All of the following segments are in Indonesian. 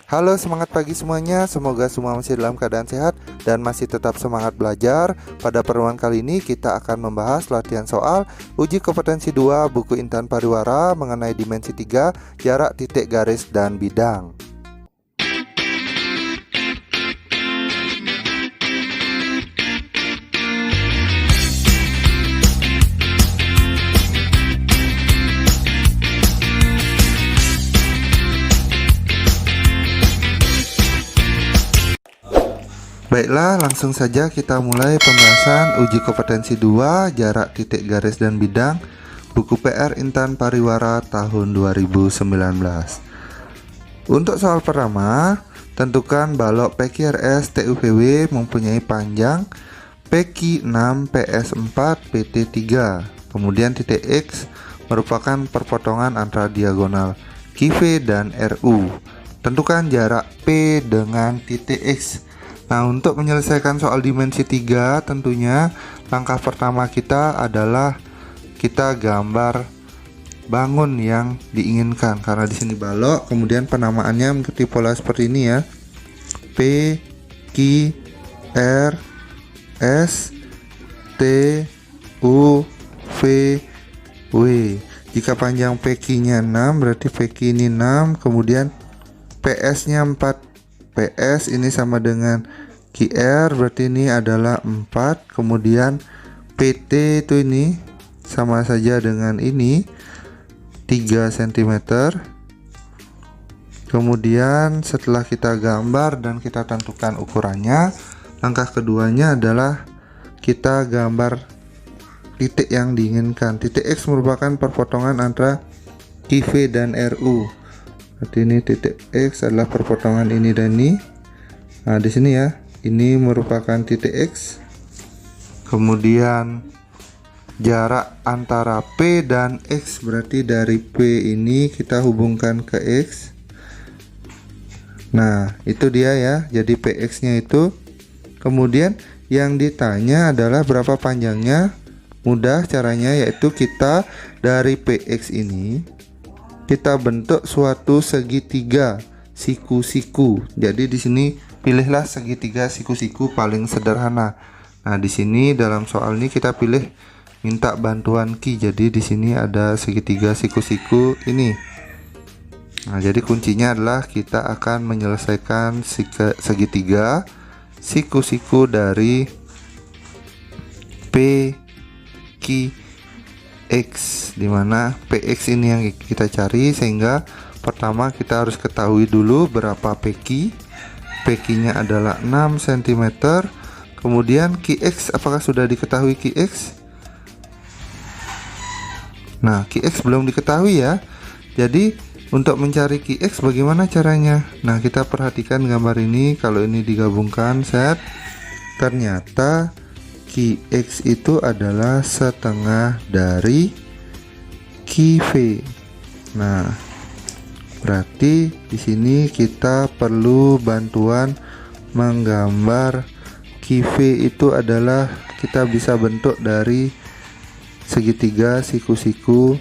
Halo, semangat pagi semuanya. Semoga semua masih dalam keadaan sehat dan masih tetap semangat belajar. Pada pertemuan kali ini kita akan membahas latihan soal uji kompetensi 2 buku Intan Pariwara mengenai dimensi 3, jarak, titik, garis, dan bidang. Baiklah, langsung saja kita mulai pembahasan uji kompetensi 2, jarak, titik, garis, dan bidang, buku PR Intan Pariwara tahun 2019. Untuk soal pertama, tentukan balok PQRS TUPW mempunyai panjang PQ 6 PS4 PT3. Kemudian titik X merupakan perpotongan antara diagonal QV dan RU. Tentukan jarak P dengan titik X. Nah, untuk menyelesaikan soal dimensi 3, tentunya langkah pertama kita adalah kita gambar bangun yang diinginkan. Karena di sini balok, kemudian penamaannya mengikuti pola seperti ini ya. P, Q, R, S, T, U, V, W. Jika panjang PQ-nya 6, berarti PQ ini 6, kemudian PS-nya 4. PS ini sama dengan QR, berarti ini adalah 4. Kemudian PT itu ini sama saja dengan ini 3 cm. Kemudian setelah kita gambar dan kita tentukan ukurannya, langkah keduanya adalah kita gambar titik yang diinginkan. Titik X merupakan perpotongan antara QV dan RU. Berarti ini titik X adalah perpotongan ini dan ini. Nah, di sini ya, ini merupakan titik X. Kemudian jarak antara P dan X, berarti dari P ini kita hubungkan ke X. Nah, itu dia ya. Jadi PX-nya itu. Kemudian yang ditanya adalah berapa panjangnya. Mudah caranya, yaitu kita dari PX ini kita bentuk suatu segitiga siku-siku. Jadi di sini pilihlah segitiga siku-siku paling sederhana. Nah, di sini dalam soal ini kita pilih minta bantuan Ki. Jadi di sini ada segitiga siku-siku ini. Nah, jadi kuncinya adalah kita akan menyelesaikan segitiga siku-siku dari P, Q, X, dimana PX ini yang kita cari. Sehingga pertama kita harus ketahui dulu berapa PQ. PQ nya adalah 6 cm. Kemudian QX, apakah sudah diketahui QX? Nah, QX belum diketahui ya. Jadi untuk mencari QX bagaimana caranya? Nah, kita perhatikan gambar ini. Kalau ini digabungkan set, ternyata QX itu adalah setengah dari QV. Nah, berarti di sini kita perlu bantuan menggambar QV itu adalah kita bisa bentuk dari segitiga siku-siku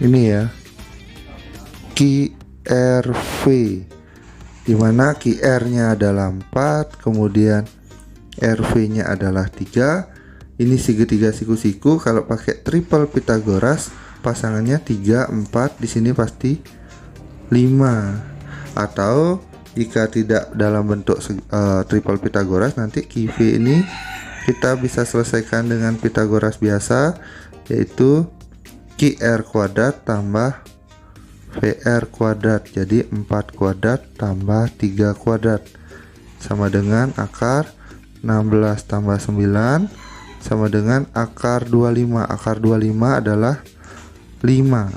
ini ya, QRV, dimana QR-nya adalah 4, kemudian RV-nya adalah 3. Ini segitiga siku-siku. Kalau pakai triple Pitagoras, pasangannya 3, 4. Di sini pasti 5. Atau jika tidak dalam bentuk triple Pitagoras, nanti QV ini kita bisa selesaikan dengan Pitagoras biasa, yaitu QR kuadrat tambah VR kuadrat. Jadi 4 kuadrat tambah 3 kuadrat sama dengan akar 16 tambah 9 sama dengan akar 25. Akar 25 adalah 5.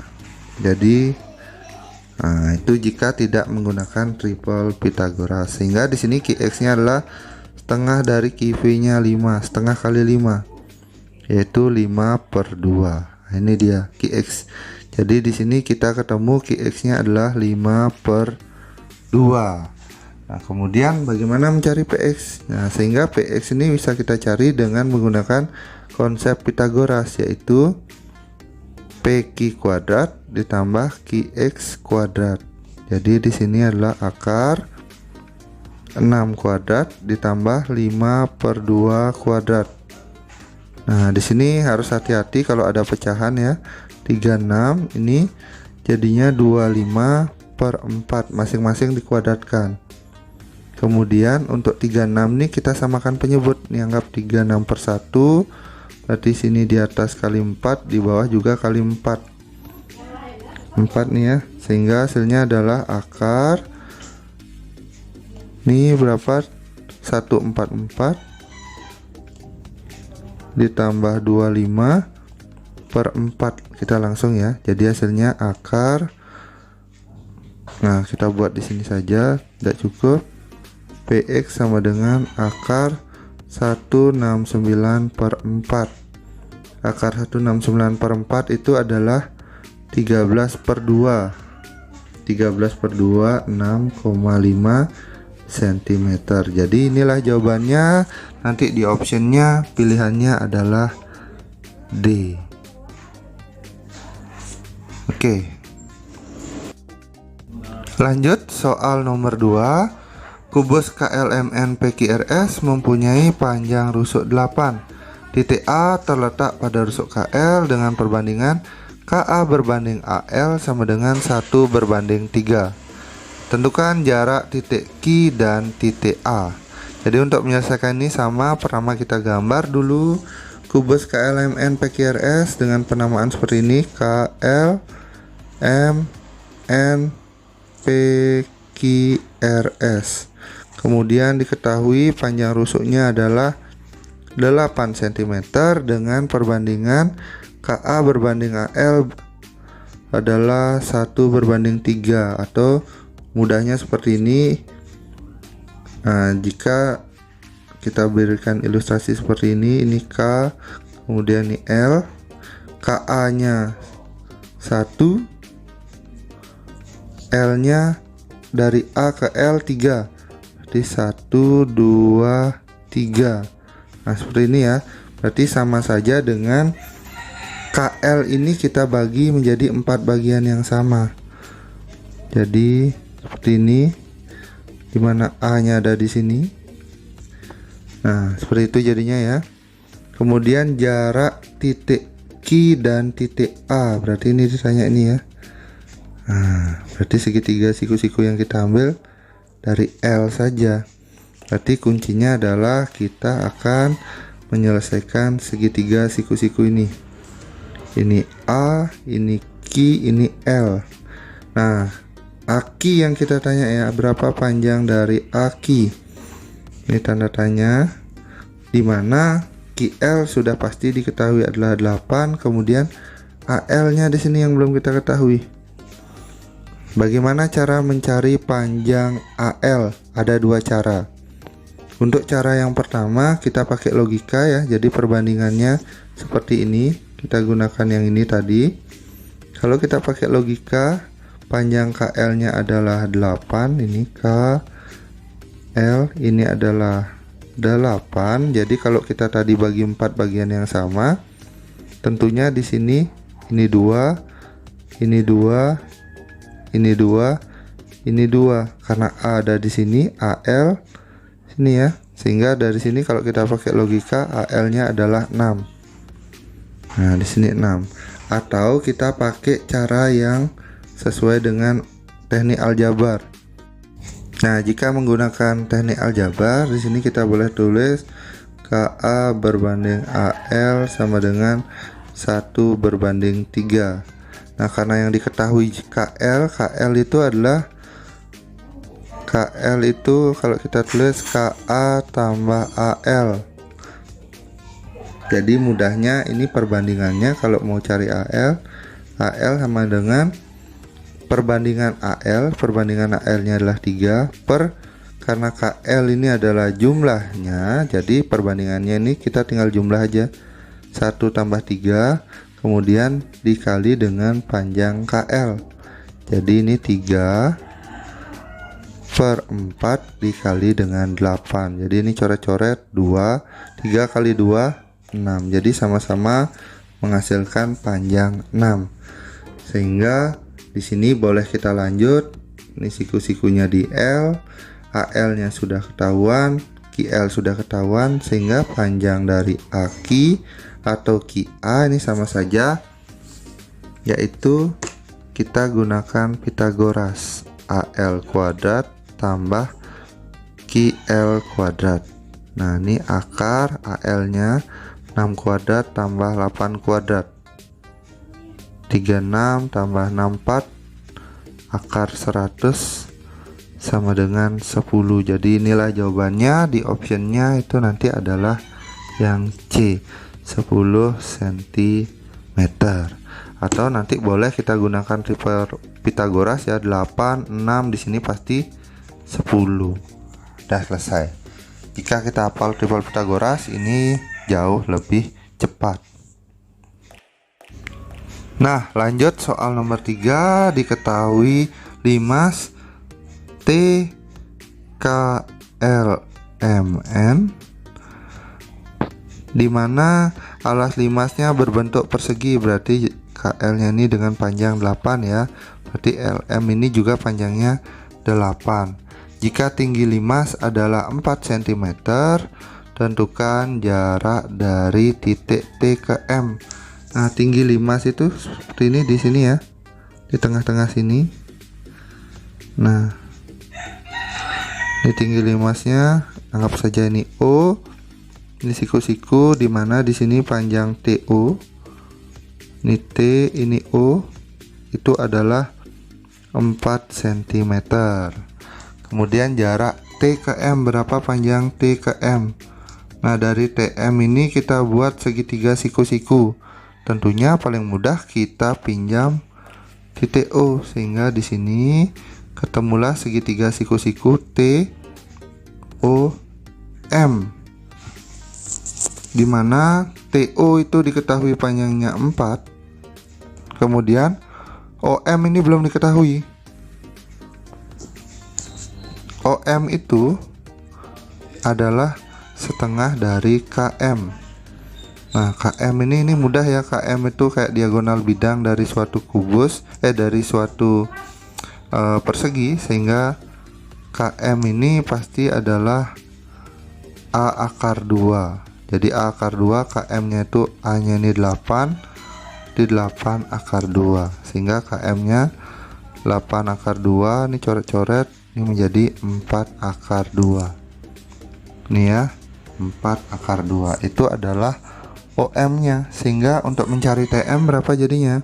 Jadi nah, itu jika tidak menggunakan triple Pitagoras. Sehingga di sini QX-nya adalah setengah dari QV-nya 5. Setengah kali 5 yaitu 5/2. Nah, ini dia QX. Jadi di sini kita ketemu QX-nya adalah 5/2. Nah, kemudian bagaimana mencari PX? Nah, sehingga PX ini bisa kita cari dengan menggunakan konsep Pitagoras, yaitu PQ kuadrat ditambah QX kuadrat. Jadi di sini adalah akar 6 kuadrat ditambah 5/2 kuadrat. Nah, di sini harus hati-hati kalau ada pecahan ya. 36 ini jadinya 25/4, masing-masing dikuadratkan. Kemudian untuk 36 nih kita samakan penyebut, nih anggap 36/1, berarti sini di atas kali 4, di bawah juga kali 4 nih ya, sehingga hasilnya adalah akar nih berapa, 144 ditambah 25/4. Kita langsung ya, jadi hasilnya akar, nah kita buat di sini saja, tidak cukup. PX sama dengan akar 169/4. Akar 169/4 itu adalah 13/2. 13/2 6,5 cm. Jadi inilah jawabannya. Nanti di optionnya pilihannya adalah D. Oke. Lanjut soal nomor 2. Kubus KLMN PQRS mempunyai panjang rusuk 8. Titik A terletak pada rusuk KL dengan perbandingan KA berbanding AL sama dengan 1/3. Tentukan jarak titik Q dan titik A. Jadi untuk menyelesaikan ini sama, pertama kita gambar dulu kubus KLMN PQRS dengan penamaan seperti ini, KL M N PQRS. Kemudian diketahui panjang rusuknya adalah 8 cm dengan perbandingan KA berbanding AL adalah 1/3, atau mudahnya seperti ini. Nah, jika kita berikan ilustrasi seperti ini K, kemudian ini L, KA nya 1, L nya dari A ke L 3, berarti 1, 2, 3. Nah seperti ini ya, berarti sama saja dengan KL ini kita bagi menjadi 4 bagian yang sama. Jadi seperti ini, dimana A nya ada di sini. Nah seperti itu jadinya ya. Kemudian jarak titik Q dan titik A, berarti ini ditanya ini ya. Nah berarti segitiga siku-siku yang kita ambil dari L saja. Berarti kuncinya adalah kita akan menyelesaikan segitiga siku-siku ini. Ini A, ini Q, ini L. Nah, AQ yang kita tanya ya, berapa panjang dari AQ? Ini tanda tanya, dimana QL sudah pasti diketahui adalah 8, kemudian AL-nya di sini yang belum kita ketahui. Bagaimana cara mencari panjang AL? Ada 2 cara. Untuk cara yang pertama kita pakai logika ya. Jadi perbandingannya seperti ini. Kita gunakan yang ini tadi. Kalau kita pakai logika, panjang KL-nya adalah 8. Ini KL, ini adalah 8. Jadi kalau kita tadi bagi 4 bagian yang sama, tentunya di sini ini 2, ini 2, ini 2, ini 2, karena A ada di sini, AL sini ya, sehingga dari sini kalau kita pakai logika AL nya adalah 6. Nah di sini 6. Atau kita pakai cara yang sesuai dengan teknik aljabar. Nah jika menggunakan teknik aljabar, di sini kita boleh tulis KA berbanding AL sama dengan 1/3. Nah karena yang diketahui KL itu adalah KL itu kalau kita tulis KA tambah AL. Jadi mudahnya ini perbandingannya kalau mau cari AL sama dengan perbandingan AL nya adalah 3 per, karena KL ini adalah jumlahnya, jadi perbandingannya ini kita tinggal jumlah aja, 1 tambah 3 kemudian dikali dengan panjang KL. Jadi ini 3/4 dikali dengan 8. Jadi ini coret-coret 2, 3 kali 2 6. Jadi sama-sama menghasilkan panjang 6. Sehingga di sini boleh kita lanjut Ini siku-sikunya di L, AL nya sudah ketahuan, QL sudah ketahuan, sehingga panjang dari AQ atau QA ini sama saja, yaitu kita gunakan Pitagoras. AL kuadrat tambah QL kuadrat. Nah, ini akar AL nya 6 kuadrat tambah 8 kuadrat, 36 tambah 64, akar 100 sama dengan 10. Jadi inilah jawabannya. Di optionnya itu nanti adalah yang C, 10 cm. Atau nanti boleh kita gunakan triple Pitagoras ya, 8, 6, di sini pasti 10. Udah selesai. Jika kita hafal triple Pitagoras ini jauh lebih cepat. Nah, lanjut soal nomor 3. Diketahui limas T K L M N, dimana alas limasnya berbentuk persegi, berarti KL nya ini dengan panjang 8 ya, berarti LM ini juga panjangnya 8. Jika tinggi limas adalah 4 cm, tentukan jarak dari titik T ke M. Nah, tinggi limas itu seperti ini di sini ya, di tengah-tengah sini. Nah, ini tinggi limasnya, anggap saja ini O. Ini siku-siku, dimana di sini panjang TO. Ini T, ini O. Itu adalah 4 cm. Kemudian jarak T ke M, berapa panjang T ke M? Nah, dari TM ini kita buat segitiga siku-siku. Tentunya paling mudah kita pinjam titik O, sehingga di sini ketemulah segitiga siku-siku T O M, dimana TO itu diketahui panjangnya 4, kemudian OM ini belum diketahui. OM itu adalah setengah dari KM. Nah, KM ini mudah ya. KM itu kayak diagonal bidang dari suatu kubus, dari suatu persegi, sehingga KM ini pasti adalah A akar 2. Jadi A akar 2, KM nya itu A nya ini 8, di 8 akar 2, sehingga KM nya 8 akar 2. Ini coret-coret, ini menjadi 4 akar 2. Ini ya, 4 akar 2 itu adalah OM nya. Sehingga untuk mencari TM berapa jadinya?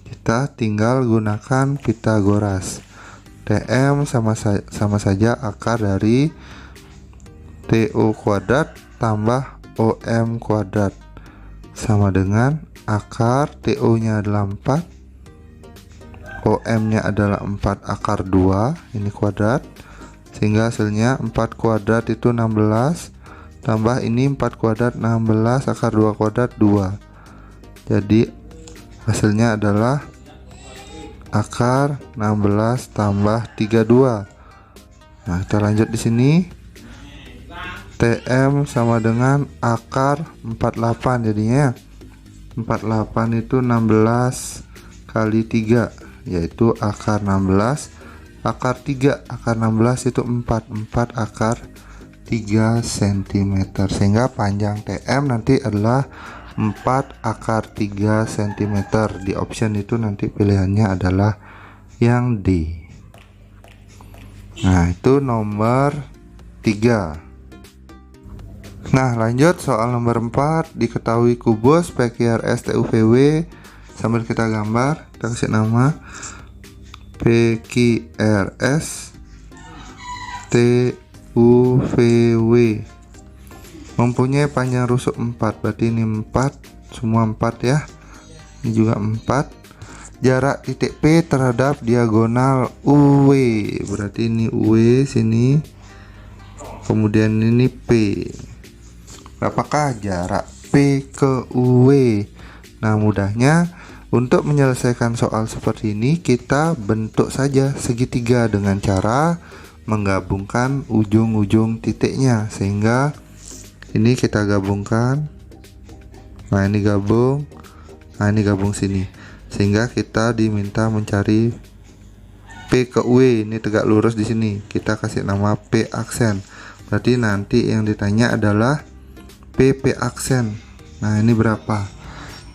Kita tinggal gunakan Pitagoras. TM sama saja akar dari TO kuadrat tambah OM kuadrat, sama dengan akar TO nya adalah 4, OM nya adalah 4 akar 2, ini kuadrat, sehingga hasilnya 4 kuadrat itu 16, tambah ini 4 kuadrat 16, akar 2 kuadrat 2. Jadi hasilnya adalah akar 16 tambah 32. Nah, kita lanjut di sini. TM sama dengan akar 48, jadinya 48 itu 16 kali 3, yaitu akar 16. Akar 3, akar 16 itu 4 akar 3 cm, sehingga panjang TM nanti adalah 4 akar 3 cm. Di option itu nanti pilihannya adalah yang D. Nah, itu nomor 3. Nah, lanjut soal nomor 4. Diketahui kubus PQRS TUVW, sambil kita gambar, kita kasih nama PQRS TUVW, mempunyai panjang rusuk 4, berarti ini 4, semua 4 ya. Ini juga 4. Jarak titik P terhadap diagonal UW, berarti ini UW sini, kemudian ini P. Berapakah jarak P ke UW? Nah, mudahnya untuk menyelesaikan soal seperti ini, kita bentuk saja segitiga dengan cara menggabungkan ujung-ujung titiknya, sehingga ini kita gabungkan. Nah, ini gabung, nah ini gabung sini, sehingga kita diminta mencari P ke W ini tegak lurus di sini. Kita kasih nama P aksen. Berarti nanti yang ditanya adalah PP aksen. Nah, ini berapa?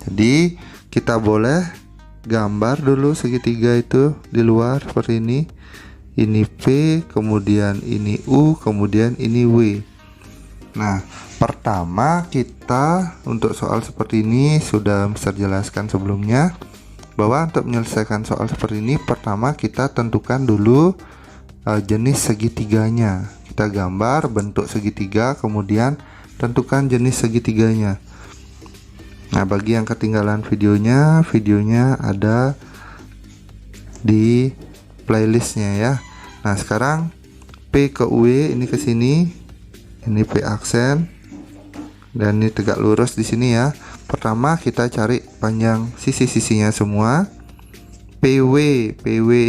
Jadi kita boleh gambar dulu segitiga itu di luar seperti ini. Ini P, kemudian ini U, kemudian ini W. Nah, pertama kita untuk soal seperti ini sudah saya jelaskan sebelumnya, bahwa untuk menyelesaikan soal seperti ini, pertama kita tentukan dulu jenis segitiganya. Kita gambar bentuk segitiga, kemudian tentukan jenis segitiganya. Nah, bagi yang ketinggalan videonya ada di playlistnya ya. Nah, sekarang P ke W ini ke sini, ini P aksen, dan ini tegak lurus di sini ya. Pertama kita cari panjang sisi-sisinya semua. PW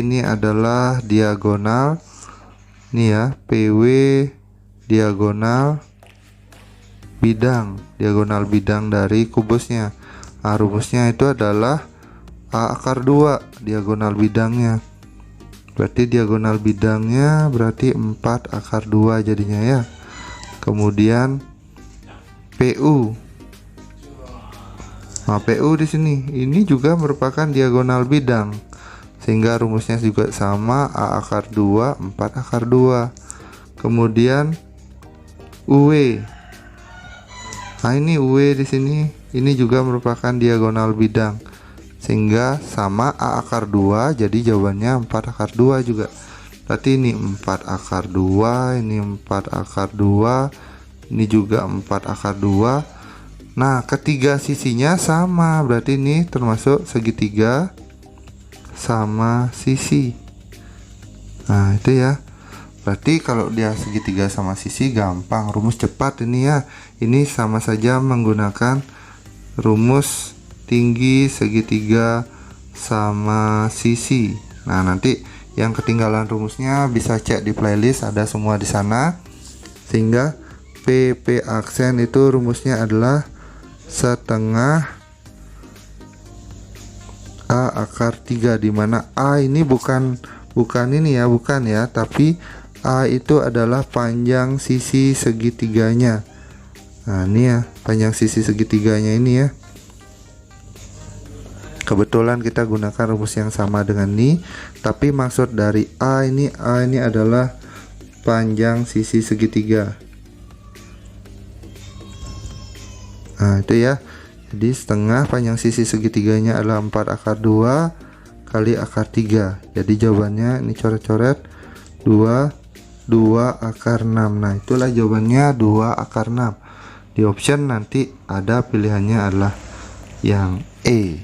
ini adalah diagonal. Ini ya, PW diagonal bidang dari kubusnya. Nah, rumusnya itu adalah A akar 2 diagonal bidangnya. Berarti diagonal bidangnya berarti 4 akar 2 jadinya ya. Kemudian PU. Nah, PU di sini ini juga merupakan diagonal bidang, sehingga rumusnya juga sama, A akar 2 4 akar 2. Kemudian UW. Nah, ini UW di sini ini juga merupakan diagonal bidang, sehingga sama A akar 2, jadi jawabannya 4 akar 2 juga. Berarti ini 4 akar 2, ini 4 akar 2, ini juga 4 akar 2. Nah, ketiga sisinya sama, berarti ini termasuk segitiga sama sisi. Nah, itu ya. Berarti kalau dia segitiga sama sisi gampang, rumus cepat ini ya. Ini sama saja menggunakan rumus tinggi segitiga sama sisi. Nah, nanti yang ketinggalan rumusnya bisa cek di playlist, ada semua di sana. Sehingga PP aksen itu rumusnya adalah setengah A akar 3, dimana A ini bukan ini ya, bukan ya, tapi A itu adalah panjang sisi segitiganya. Nah, ini ya panjang sisi segitiganya ini ya. Kebetulan kita gunakan rumus yang sama dengan ini, tapi maksud dari A ini adalah panjang sisi segitiga. Nah, itu ya. Jadi setengah panjang sisi segitiganya adalah 4 akar 2 kali akar 3. Jadi jawabannya ini coret-coret 2 akar 6. Nah, itulah jawabannya 2 akar 6. Di option nanti ada pilihannya adalah yang E.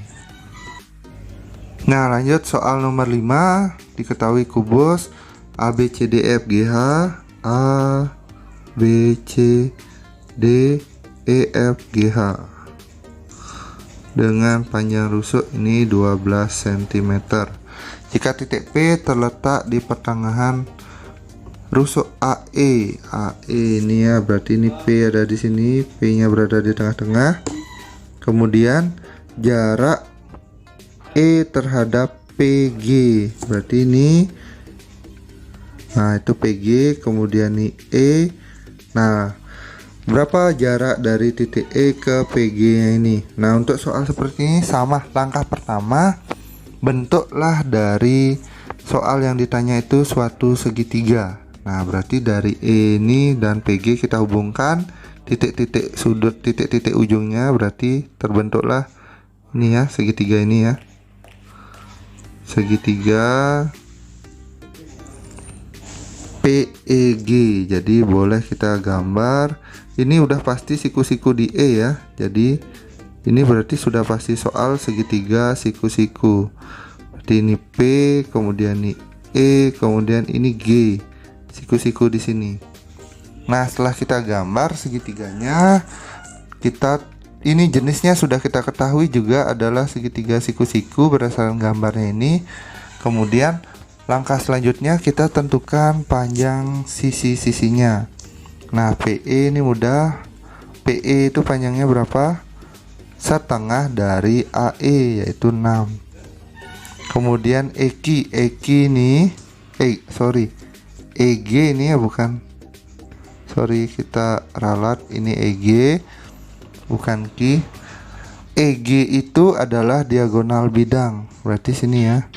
Nah, lanjut soal nomor 5. Diketahui kubus ABCDEFGH, ABCDEFGH dengan panjang rusuk ini 12 cm. Jika titik P terletak di pertengahan rusuk AE ini ya, berarti ini P ada di sini, P nya berada di tengah-tengah. Kemudian jarak E terhadap PG, berarti ini, nah itu PG, kemudian ini E. Nah, berapa jarak dari titik E ke PG nya ini? Nah, untuk soal seperti ini sama. Langkah pertama, bentuklah dari soal yang ditanya itu suatu segitiga. Nah, berarti dari E ini dan PG kita hubungkan titik-titik sudut, titik-titik ujungnya, berarti terbentuklah ini ya, segitiga ini ya, segitiga PEG. Jadi boleh kita gambar. Ini udah pasti siku-siku di E ya. Jadi ini berarti sudah pasti soal segitiga siku-siku. Berarti ini P, kemudian ini E, kemudian ini G. Siku-siku di sini. Nah, setelah kita gambar segitiganya, ini jenisnya sudah kita ketahui juga adalah segitiga siku-siku berdasarkan gambarnya ini. Kemudian langkah selanjutnya kita tentukan panjang sisi-sisinya. Nah, PE ini mudah. PE itu panjangnya berapa? Setengah dari AE, yaitu 6. Kemudian EQ ini EG ini ya, bukan, sorry, kita ralat, ini EG bukan Q. EG itu adalah diagonal bidang, berarti sini ya,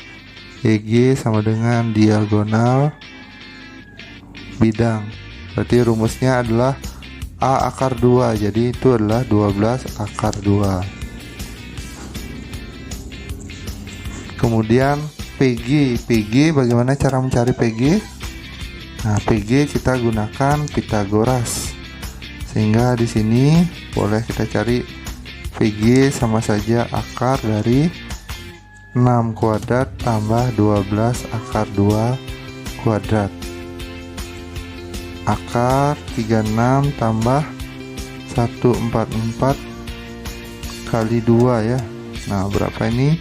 EG sama dengan diagonal bidang, berarti rumusnya adalah A akar 2, jadi itu adalah 12 akar 2. Kemudian PG bagaimana cara mencari PG? Nah, PG kita gunakan Pitagoras, sehingga di sini boleh kita cari PG sama saja akar dari 6 kuadrat tambah 12 akar 2 kuadrat. Akar 36 tambah 144 kali 2 ya. Nah, berapa ini?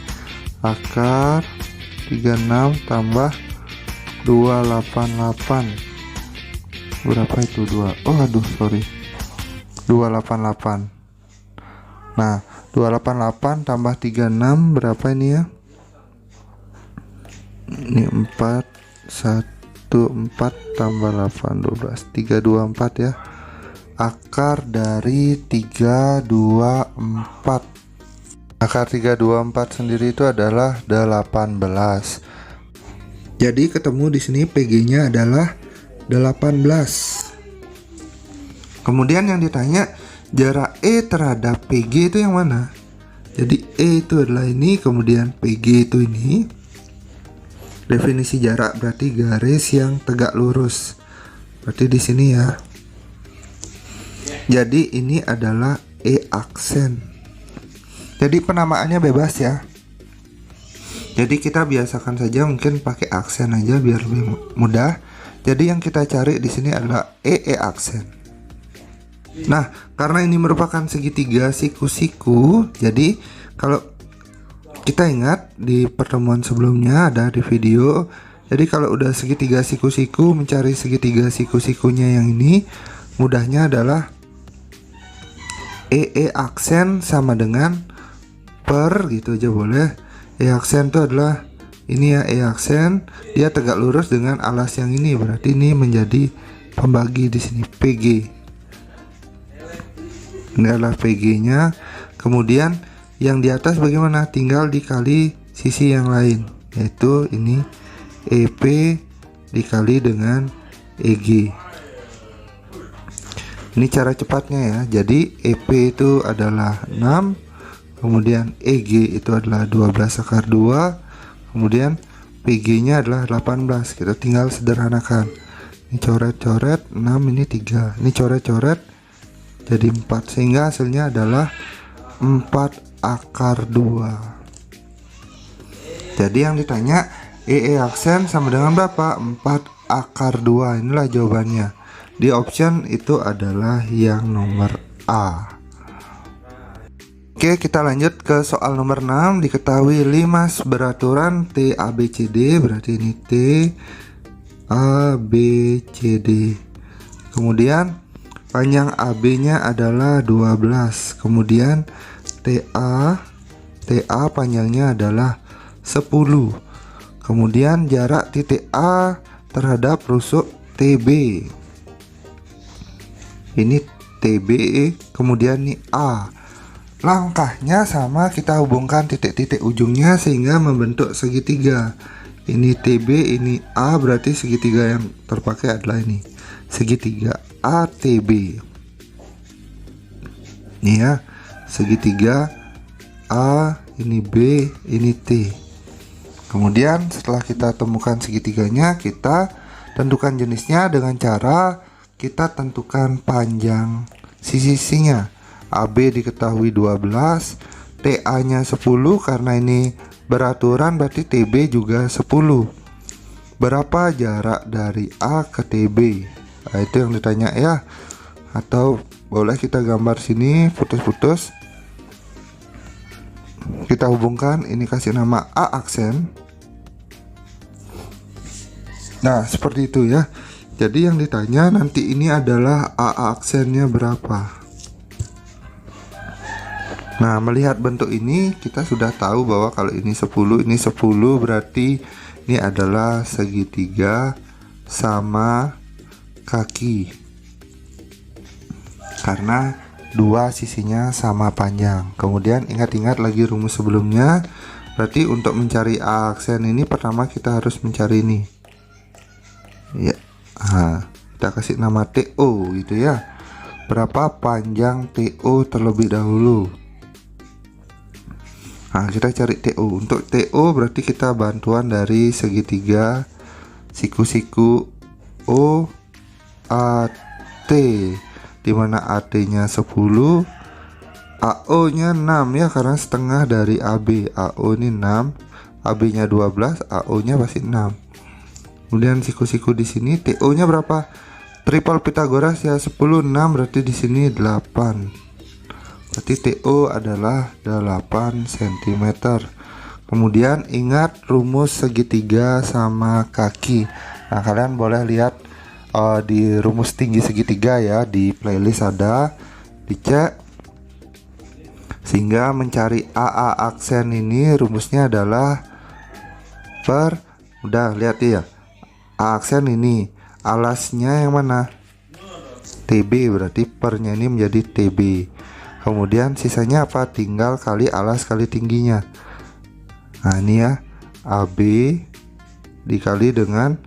Akar 36 tambah 288. Berapa itu 2? Oh aduh, sorry. 288. Nah, 288 tambah 36 berapa ini ya? Ini 4 tambah 8 12 324 ya. Akar dari 324. Akar 324 sendiri itu adalah 18. Jadi ketemu di sini PG-nya adalah 18. Kemudian yang ditanya jarak E terhadap PG itu yang mana? Jadi E itu adalah ini, kemudian PG itu ini. Definisi jarak berarti garis yang tegak lurus. Berarti di sini ya. Jadi ini adalah E aksen. Jadi penamaannya bebas ya. Jadi kita biasakan saja mungkin pakai aksen aja biar lebih mudah. Jadi yang kita cari di sini adalah E aksen. Nah, karena ini merupakan segitiga siku-siku, jadi kalau kita ingat di pertemuan sebelumnya ada di video. Jadi kalau udah segitiga siku-siku, mencari segitiga siku-sikunya yang ini mudahnya adalah E aksen sama dengan per gitu aja boleh. E aksen itu adalah ini ya, E aksen dia tegak lurus dengan alas yang ini, berarti ini menjadi pembagi di sini PG. Ini adalah PG-nya. Kemudian yang di atas bagaimana? Tinggal dikali sisi yang lain, yaitu ini EP dikali dengan EG. Ini cara cepatnya ya. Jadi EP itu adalah 6, kemudian EG itu adalah 12 akar 2, kemudian PG-nya adalah 18. Kita tinggal sederhanakan. Ini coret-coret 6, ini 3. Ini coret-coret jadi 4, sehingga hasilnya adalah 4 akar 2. Jadi yang ditanya E aksen sama dengan berapa? 4 akar 2. Inilah jawabannya. Di option itu adalah yang nomor A. Oke, kita lanjut ke soal nomor 6. Diketahui 5 beraturan T ABCD, berarti ini T ABCD. Kemudian panjang AB-nya adalah 12. Kemudian TA panjangnya adalah 10. Kemudian jarak titik A terhadap rusuk TB. Ini TB, kemudian ini A. Langkahnya sama, kita hubungkan titik-titik ujungnya sehingga membentuk segitiga. Ini TB, ini A, berarti segitiga yang terpakai adalah ini, segitiga ATB. Ini ya, segitiga A, ini B, ini T. Kemudian setelah kita temukan segitiganya, kita tentukan jenisnya dengan cara kita tentukan panjang sisi-sisinya. AB diketahui 12, TA nya 10, karena ini beraturan berarti TB juga 10. Berapa jarak dari A ke TB? Nah, itu yang ditanya ya. Atau boleh kita gambar sini putus-putus. Kita hubungkan, ini kasih nama A aksen. Nah, seperti itu ya. Jadi yang ditanya nanti ini adalah A aksennya berapa. Nah, melihat bentuk ini kita sudah tahu bahwa kalau ini 10, ini 10, berarti ini adalah segitiga sama kaki, karena dua sisinya sama panjang. Kemudian ingat-ingat lagi rumus sebelumnya. Berarti untuk mencari A aksen ini pertama kita harus mencari ini ya. Nah, kita kasih nama TO gitu ya. Berapa panjang TO terlebih dahulu. Nah, kita cari TO. Untuk TO berarti kita bantuan dari segitiga siku-siku OAT, dimana AT-nya 10, AO-nya 6 ya, karena setengah dari AB. AO ini 6, AB-nya 12, AO-nya pasti 6. Kemudian siku-siku di sini TO-nya berapa? Triple Pythagoras ya, 10 6 berarti di sini 8. Berarti TO adalah 8 cm. Kemudian ingat rumus segitiga sama kaki. Nah, kalian boleh lihat di rumus tinggi segitiga ya, di playlist ada, dicek. Sehingga mencari AA aksen ini rumusnya adalah udah lihat ya, A aksen ini alasnya yang mana? TB, berarti pernya ini menjadi TB. Kemudian sisanya apa? Tinggal kali alas kali tingginya. Nah ini ya, AB dikali dengan,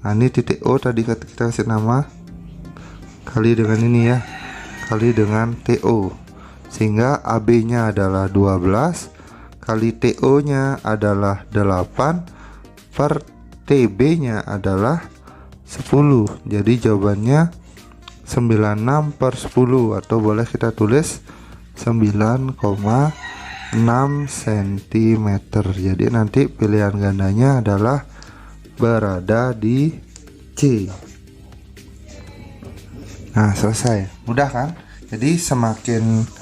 nah ini titik O tadi kita kasih nama, kali dengan ini ya, kali dengan TO. Sehingga AB nya adalah 12 kali TO nya adalah 8 per TB nya adalah 10. Jadi jawabannya 96 per 10, atau boleh kita tulis 9,6 cm. Jadi nanti pilihan gandanya adalah berada di C. Nah, selesai. Mudah kan? Jadi semakin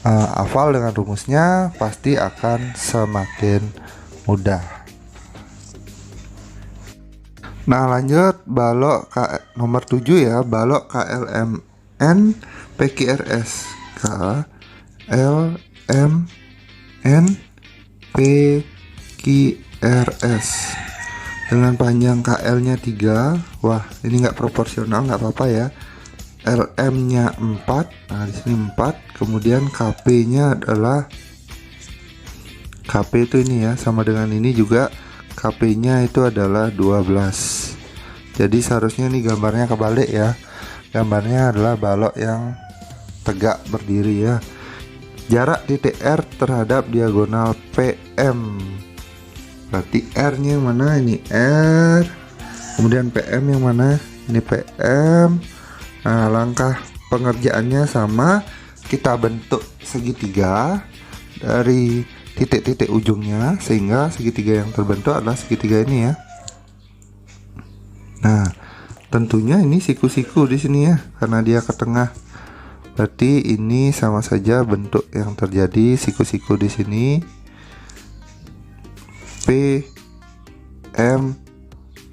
hafal dengan rumusnya, pasti akan semakin mudah. Nah, lanjut balok nomor 7 ya, balok KLMN PQRS. KLMN PQRS dengan panjang KL nya 3. Wah, ini nggak proporsional, nggak apa-apa ya. LM nya 4. Nah, di sini 4. Kemudian KP nya adalah, KP itu ini ya, sama dengan ini juga, KP nya itu adalah 12. Jadi seharusnya ini gambarnya kebalik ya. Gambarnya adalah balok yang tegak berdiri ya. Jarak titik R terhadap diagonal PM. Berarti R nya yang mana? Ini R. Kemudian PM yang mana? Ini PM. Nah, langkah pengerjaannya sama. Kita bentuk segitiga dari titik-titik ujungnya, sehingga segitiga yang terbentuk adalah segitiga ini ya. Nah, tentunya ini siku-siku di sini ya, karena dia ke tengah. Berarti ini sama saja bentuk yang terjadi, siku-siku di sini. P M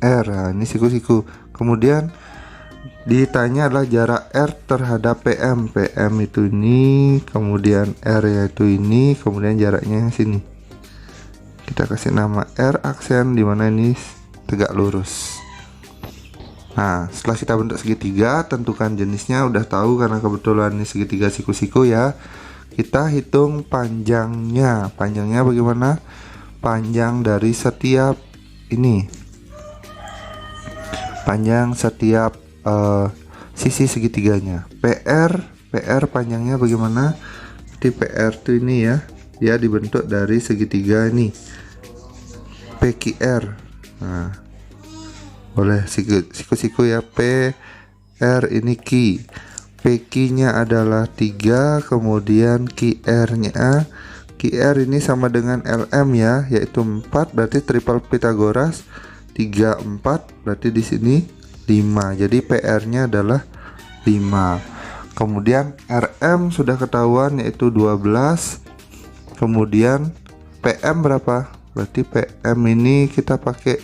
R. Nah, ini siku-siku. Kemudian ditanya adalah jarak R terhadap PM. PM itu ini, kemudian R yaitu ini, kemudian jaraknya sini. Kita kasih nama R aksen, dimana ini tegak lurus. Nah, setelah kita bentuk segitiga, tentukan jenisnya, udah tahu karena kebetulan ini segitiga siku-siku ya. Kita hitung panjangnya. Panjangnya bagaimana? Panjang dari setiap ini, panjang setiap sisi segitiganya. PR panjangnya bagaimana? Di PR itu ini ya, dia dibentuk dari segitiga ini, PQR. Nah, boleh siku-siku ya. PR ini Q, PQ nya adalah 3, kemudian QR nya, QR ini sama dengan LM ya, yaitu 4, berarti triple Pythagoras 3 4, berarti di sini 5. Jadi PR-nya adalah 5. Kemudian RM sudah ketahuan yaitu 12. Kemudian PM berapa? Berarti PM ini kita pakai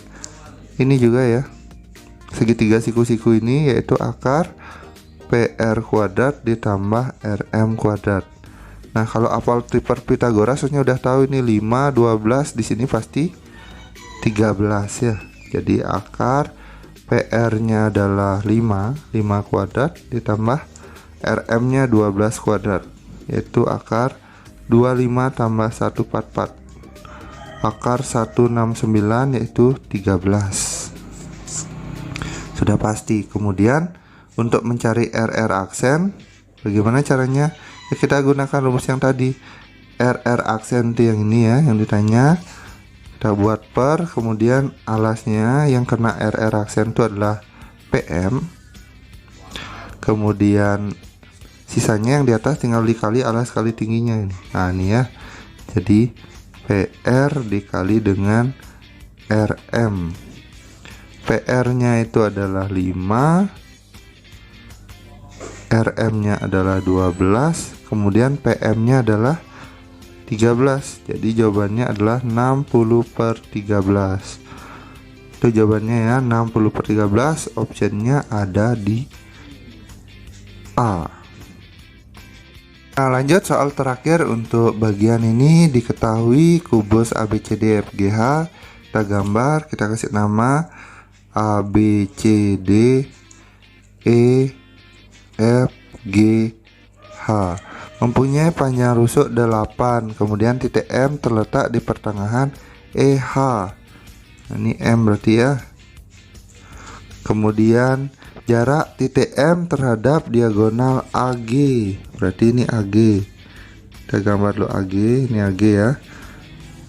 ini juga ya, segitiga siku-siku ini, yaitu akar PR kuadrat ditambah RM kuadrat. Nah, kalau hafal triple Pythagoras udah tahu ini 5 12, di sini pasti 13 ya. Jadi akar PR-nya adalah 5 kuadrat ditambah RM-nya 12 kuadrat, yaitu akar 25 tambah 144. Akar 169 yaitu 13. Sudah pasti. Kemudian untuk mencari RR aksen, bagaimana caranya? Ya, kita gunakan rumus yang tadi. RR aksen itu yang ini ya, yang ditanya. Kita buat per, kemudian alasnya yang kena RR aksen itu adalah PM. Kemudian sisanya yang di atas tinggal dikali alas kali tingginya ini. Nah ini ya. Jadi PR dikali dengan RM. PR-nya itu adalah 5, RM-nya adalah 12, kemudian PM-nya adalah 13. Jadi jawabannya adalah 60/13. Itu jawabannya ya, 60/13. Optionnya ada di A. Nah, lanjut soal terakhir. Untuk bagian ini diketahui kubus ABCDFGH. Kita gambar, kita kasih nama ABCDEFGH. Mempunyai panjang rusuk 8, kemudian titik M terletak di pertengahan EH. Ini M berarti ya. Kemudian jarak titik M terhadap diagonal AG, berarti ini AG. Kita gambar dulu AG, ini AG ya.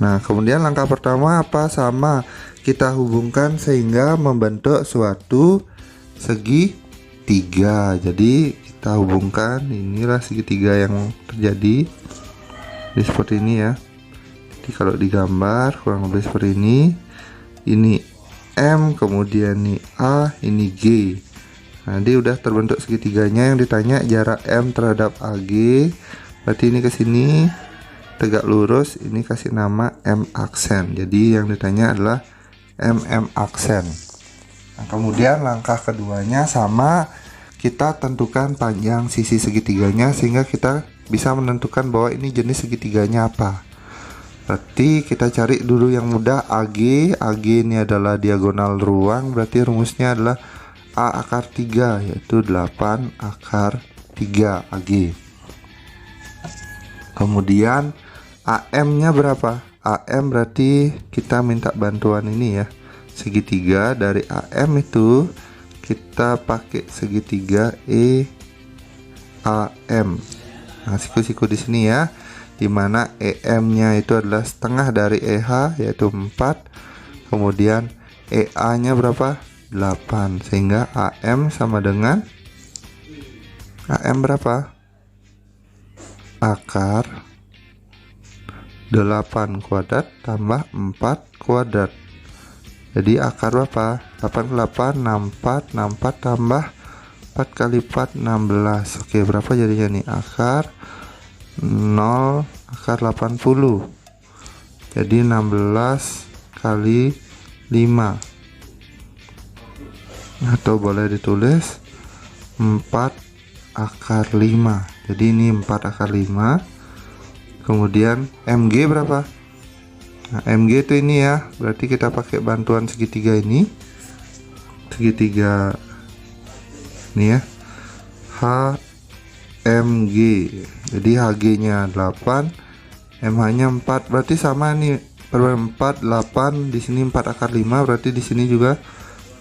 Nah, kemudian langkah pertama apa? Sama, kita hubungkan sehingga membentuk suatu segitiga. Jadi kita hubungkan, inilah segitiga yang terjadi. Jadi seperti ini ya. Jadi kalau digambar kurang lebih seperti ini. Ini M, kemudian ini A, ini G. Nah, dia udah terbentuk segitiganya. Yang ditanya jarak M terhadap AG, berarti ini ke sini tegak lurus, ini kasih nama M aksen. Jadi yang ditanya adalah MM aksen. Nah, kemudian langkah keduanya sama, kita tentukan panjang sisi segitiganya sehingga kita bisa menentukan bahwa ini jenis segitiganya apa. Berarti kita cari dulu yang mudah, AG. AG ini adalah diagonal ruang, berarti rumusnya adalah A akar 3, yaitu 8 akar 3 AG. Kemudian AM nya berapa? AM berarti kita minta bantuan ini ya, segitiga. Dari AM itu kita pakai segitiga EAM. Nah, siku-siku di sini ya, dimana EM nya itu adalah setengah dari EH, yaitu 4. Kemudian EA nya berapa? 8. Sehingga AM sama dengan AM berapa? Akar 8 kuadrat tambah 4 kuadrat. Jadi akar berapa? 8 64, 64 tambah 4 kali 4 16. Oke, berapa jadinya nih? Akar 0 akar 80. Jadi 16 kali 5. Atau boleh ditulis 4 akar 5. Jadi ini 4 akar 5. Kemudian MG berapa? Nah, MG itu ini ya, berarti kita pakai bantuan segitiga ini. Segitiga ini ya. HMG. Jadi HG nya 8, MH nya 4. Berarti sama nih. 4 8, di sini 4 akar 5, berarti di sini juga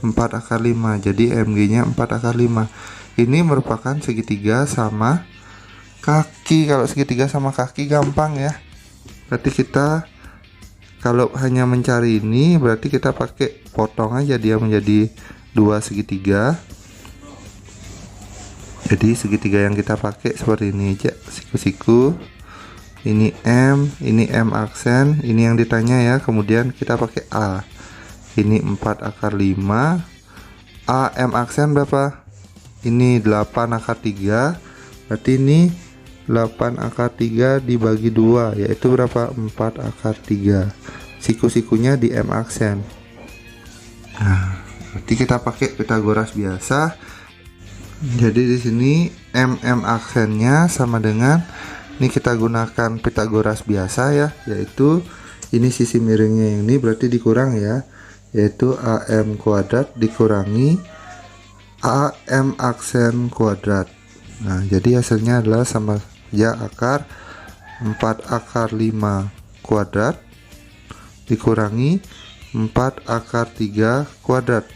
4 akar 5. Jadi MG nya 4 akar 5. Ini merupakan segitiga sama kaki. Kalau segitiga sama kaki gampang ya. Berarti kita kalau hanya mencari ini, berarti kita pakai potong aja dia menjadi 2 segitiga. Jadi segitiga yang kita pakai seperti ini aja, siku-siku. Ini M aksen, ini yang ditanya ya. Kemudian kita pakai A. Ini 4 akar 5. A M aksen berapa? Ini 8 akar 3. Berarti ini 8 akar 3 dibagi 2, yaitu berapa? 4 akar 3. Siku-sikunya di M aksen. Nah, berarti kita pakai Pitagoras biasa. Jadi di sini MM aksennya sama dengan, ini kita gunakan Pitagoras biasa ya, yaitu ini sisi miringnya ini berarti dikurang ya. yaitu AM kuadrat dikurangi AM aksen kuadrat. Nah, jadi hasilnya adalah sama saja akar 4 akar 5 kuadrat dikurangi 4 akar 3 kuadrat.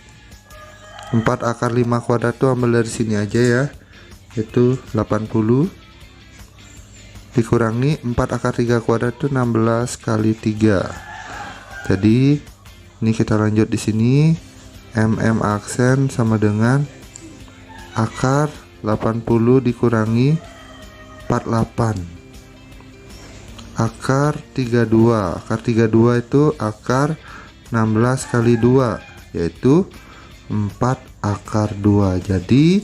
4 akar 5 kuadrat itu ambil dari sini aja ya, itu 80 dikurangi 4 akar 3 kuadrat itu 16 kali 3. Jadi ini kita lanjut di sini, mm aksen sama dengan akar 80 dikurangi 48 akar 32. Akar 32 itu akar 16 kali 2, yaitu 4 akar 2. Jadi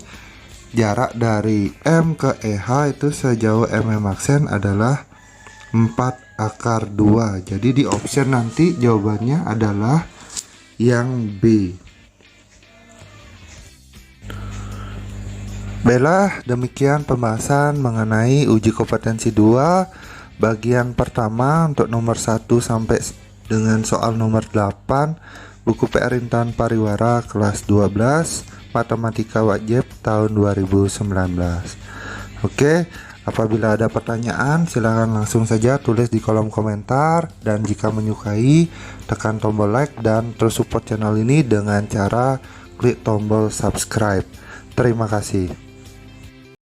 jarak dari M ke EH itu sejauh mm aksen adalah 4 akar 2. Jadi di option nanti jawabannya adalah yang B. Baiklah, demikian pembahasan mengenai uji kompetensi 2 bagian pertama untuk nomor 1 sampai dengan soal nomor 8 buku PR Intan Pariwara kelas 12 Matematika Wajib tahun 2019. Oke, apabila ada pertanyaan silahkan langsung saja tulis di kolom komentar, dan jika menyukai tekan tombol like dan terus support channel ini dengan cara klik tombol subscribe. Terima kasih.